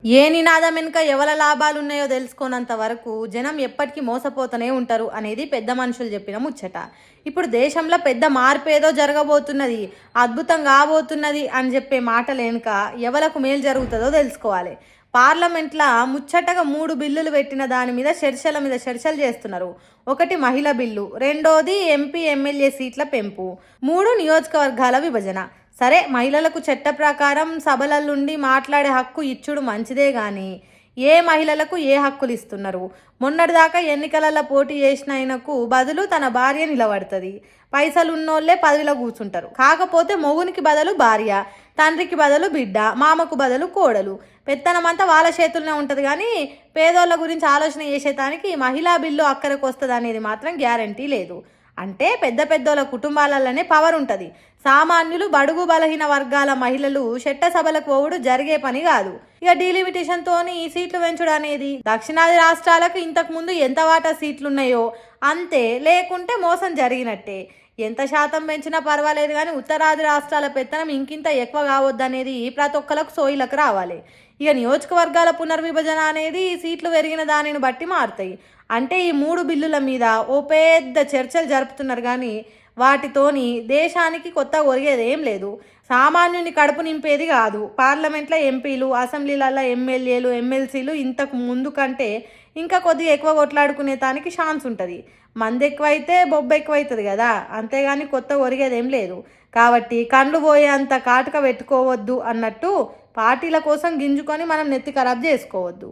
ఏ నినాదం వెనుక ఎవల లాభాలున్నాయో తెలుసుకోనంత వరకు జనం ఎప్పటికీ మోసపోతూనే ఉంటారు అనేది పెద్ద మనుషులు చెప్పిన ముచ్చట. ఇప్పుడు దేశంలో పెద్ద మార్పేదో జరగబోతున్నది, అద్భుతం కాబోతున్నది అని చెప్పే మాటలు వెనుక ఎవలకు మేలు జరుగుతుందో తెలుసుకోవాలి. పార్లమెంట్లో ముచ్చటగా 3 బిల్లులు పెట్టిన దాని మీద చర్చలు చేస్తున్నారు. ఒకటి మహిళ బిల్లు, రెండోది ఎంపీ ఎమ్మెల్యే సీట్ల పెంపు, 3 నియోజకవర్గాల విభజన. సరే, మహిళలకు చట్ట ప్రకారం సభలల్లుండి మాట్లాడే హక్కు ఇచ్చుడు మంచిదే కానీ ఏ మహిళలకు ఏ హక్కులు ఇస్తున్నారు? మొన్నటిదాకా ఎన్నికలలో పోటీ చేసిన ఆయనకు బదులు తన భార్య నిలబడుతుంది. పైసలు ఉన్నోళ్ళే పదవిలో కూర్చుంటారు. కాకపోతే మొగునికి బదులు భార్య, తండ్రికి బదులు బిడ్డ, మామకు బదులు కోడలు. పెత్తనమంతా వాళ్ళ చేతుల్లోనే ఉంటుంది. కానీ పేదోళ్ళ గురించి ఆలోచన చేసేదానికి మహిళా బిల్లు అక్కడికి వస్తుంది అనేది మాత్రం గ్యారంటీ లేదు. అంటే పెద్ద పెద్దోళ్ళ కుటుంబాలలోనే పవర్ ఉంటుంది. సామాన్యులు, బడుగు బలహీన వర్గాల మహిళలు చట్టసభలకు పోవుడు జరిగే పని కాదు. ఇక డీలిమిటేషన్తోని ఈ సీట్లు పెంచుడు అనేది దక్షిణాది రాష్ట్రాలకు ఇంతకు ముందు ఎంత వాటా సీట్లున్నాయో అంతే, లేకుంటే మోసం జరిగినట్టే. ఎంత శాతం పెంచినా పర్వాలేదు కానీ ఉత్తరాది రాష్ట్రాల పెత్తనం ఇంకింత ఎక్కువ కావద్దనేది ప్రతి ఒక్కరికి సోయిలకు రావాలి. ఇక నియోజకవర్గాల పునర్విభజన అనేది సీట్లు పెరిగిన దానిని బట్టి మారుతాయి. అంటే ఈ 3 బిల్లుల మీద ఓ పెద్ద చర్చలు జరుపుతున్నారు కానీ వాటితోని దేశానికి కొత్త ఒరిగేది ఏం లేదు. సామాన్యుని కడుపు నింపేది కాదు. పార్లమెంట్లో ఎంపీలు, అసెంబ్లీలలో ఎమ్మెల్యేలు, ఎమ్మెల్సీలు ఇంతకు ముందు కంటే ఇంకా కొద్దిగా ఎక్కువ కొట్లాడుకునే దానికి ఛాన్స్ ఉంటుంది. మంది ఎక్కువైతే బొబ్బ ఎక్కువైతుంది కదా, అంతేగాని కొత్త ఒరిగేది ఏం లేదు. కాబట్టి కండ్లు పోయేంత కాటుక పెట్టుకోవద్దు అన్నట్టు పార్టీల కోసం గింజుకొని మనం నెత్తి ఖరాబ్ చేసుకోవద్దు.